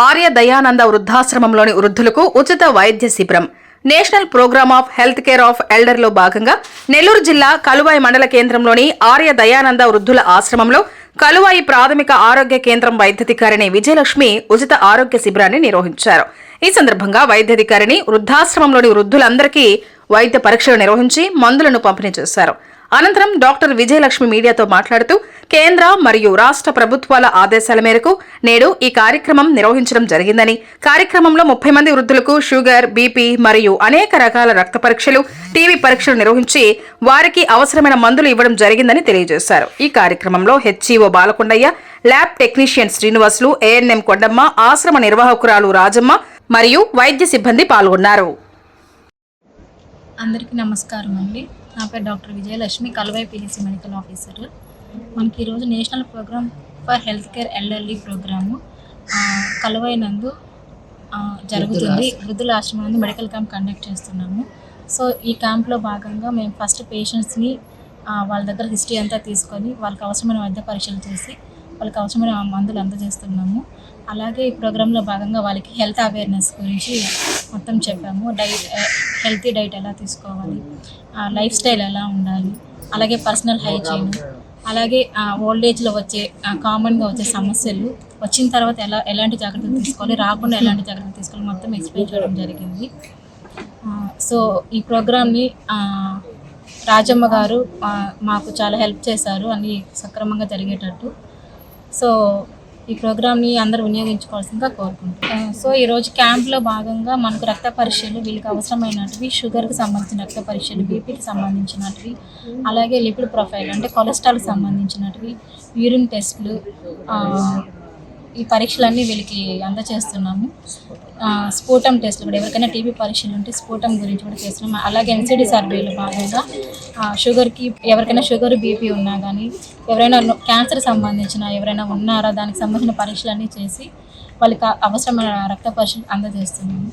ఆర్య దయానంద వృద్ధాశ్రమంలోని వృద్ధులకు ఉచిత వైద్య శిబిరం. National programme of health care of ఎల్డర్లో భాగంగా నెల్లూరు జిల్లా కలువాయి మండల కేంద్రంలోని ఆర్య దయానంద వృద్ధుల ఆశ్రమంలో కలువాయి ప్రాథమిక ఆరోగ్య కేంద్రం వైద్యాధికారిణి విజయలక్ష్మి ఉచిత ఆరోగ్య శిబిరాన్ని నిర్వహించారు. ఈ సందర్భంగా వైద్యాధికారిణి వృద్ధాశ్రమంలోని వృద్ధులందరికీ వైద్య పరీక్షలు నిర్వహించి మందులను పంపిణీ చేశారు. అనంతరం డాక్టర్ విజయలక్ష్మి మీడియాతో మాట్లాడుతూ కేంద్ర మరియు రాష్ట్ర ప్రభుత్వాల ఆదేశాల మేరకు నేడు ఈ కార్యక్రమం నిర్వహించడం జరిగిందని, కార్యక్రమంలో 30 మంది వృద్ధులకు షుగర్, బీపీ మరియు అనేక రకాల రక్త పరీక్షలు, టీబీ పరీక్షలు నిర్వహించి వారికి అవసరమైన మందులు ఇవ్వడం జరిగిందని తెలియజేశారు. ఈ కార్యక్రమంలో HEO Balakondaiah, lab technician Srinivasulu, ANM Kondamma, ఆశ్రమ నిర్వాహకురాలు రాజమ్మ మరియు వైద్య సిబ్బంది పాల్గొన్నారు. అందరికీ నమస్కారం అండి. నా పేరు doctor Vijayalakshmi, Kaluvai PHC medical officer. మనకి ఈరోజు national programme for health care elderly programme Kaluvai నందు జరుగుతుంది. వృద్ధుల ఆశ్రమం నందు మెడికల్ క్యాంప్ కండక్ట్ చేస్తున్నాము. సో ఈ క్యాంప్లో భాగంగా మేము ఫస్ట్ పేషెంట్స్ని వాళ్ళ దగ్గర హిస్టరీ అంతా తీసుకొని వాళ్ళకి అవసరమైన వైద్య పరీక్షలు చేసి వాళ్ళకి అవసరమైన మందులు అందజేస్తున్నాము. అలాగే ఈ ప్రోగ్రాంలో భాగంగా వాళ్ళకి హెల్త్ అవేర్నెస్ గురించి మొత్తం చెప్పాము. హెల్తీ డైట్ ఎలా తీసుకోవాలి, లైఫ్ స్టైల్ ఎలా ఉండాలి, అలాగే పర్సనల్ హైజీన్, అలాగే ఓల్డ్ ఏజ్లో వచ్చే కామన్గా వచ్చే సమస్యలు, వచ్చిన తర్వాత ఎలాంటి జాగ్రత్తలు తీసుకోవాలి, రాకుండా ఎలాంటి జాగ్రత్తలు తీసుకోవాలి మొత్తం ఎక్స్ప్లెయిన్ చేయడం జరిగింది. సో ఈ ప్రోగ్రామ్ని రాజమ్మ గారు మాకు చాలా హెల్ప్ చేశారు అన్నీ సక్రమంగా జరిగేటట్టు. సో ఈ ప్రోగ్రామ్ని అందరూ వినియోగించుకోవాల్సిందిగా కోరుకుంటున్నాం. సో ఈరోజు క్యాంప్లో భాగంగా మనకు రక్త పరీక్షలు, వీళ్ళకి అవసరమైనటివి షుగర్కి సంబంధించిన రక్త పరీక్షలు, బీపీకి సంబంధించినటివి, అలాగే లిపిడ్ ప్రొఫైల్ అంటే కొలెస్ట్రాల్కి సంబంధించినటివి, యూరిన్ టెస్టులు, ఈ పరీక్షలన్నీ వీళ్ళకి అందజేస్తున్నాము. స్ఫోటం టెస్టులు కూడా, ఎవరికైనా టీబీ పరీక్షలు ఉంటే స్ఫోటం గురించి కూడా చేస్తున్నాము. అలాగే ఎన్సిడి సర్వేలో భాగంగా షుగర్కి, ఎవరికైనా షుగర్, బీపీ ఉన్నా కానీ, ఎవరైనా క్యాన్సర్ సంబంధించిన ఎవరైనా ఉన్నారా దానికి సంబంధించిన పరీక్షలన్నీ చేసి వాళ్ళకి అవసరమైన రక్త పరీక్షలు అందజేస్తున్నాము.